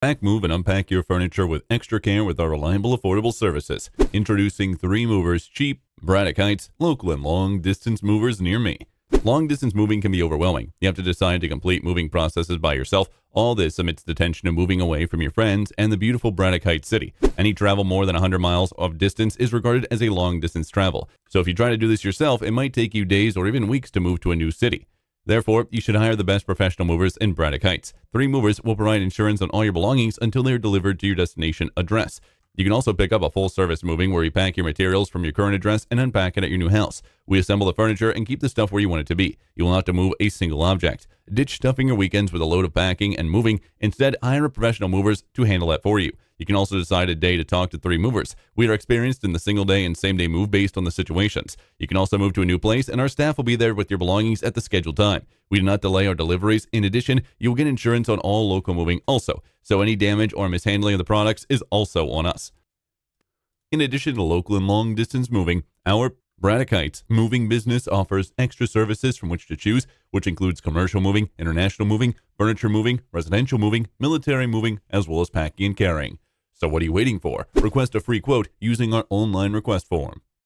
Pack, move, and unpack your furniture with extra care with our reliable, affordable services. Introducing 3 Movers, cheap, Braddock Heights, local and long-distance movers near me. Long-distance moving can be overwhelming. You have to decide to complete moving processes by yourself. All this amidst the tension of moving away from your friends and the beautiful Braddock Heights city. Any travel more than 100 miles of distance is regarded as a long-distance travel. So if you try to do this yourself, it might take you days or even weeks to move to a new city. Therefore, you should hire the best professional movers in Braddock Heights. 3 Movers will provide insurance on all your belongings until they are delivered to your destination address. You can also pick up a full-service moving where you pack your materials from your current address and unpack it at your new house. We assemble the furniture and keep the stuff where you want it to be. You will not have to move a single object. Ditch stuffing your weekends with a load of packing and moving. Instead, hire professional movers to handle that for you. You can also decide a day to talk to 3 Movers. We are experienced in the single-day and same-day move based on the situations. You can also move to a new place, and our staff will be there with your belongings at the scheduled time. We do not delay our deliveries. In addition, you will get insurance on all local moving also, so any damage or mishandling of the products is also on us. In addition to local and long-distance moving, our Braddock Heights moving business offers extra services from which to choose, which includes commercial moving, international moving, furniture moving, residential moving, military moving, as well as packing and carrying. So what are you waiting for? Request a free quote using our online request form.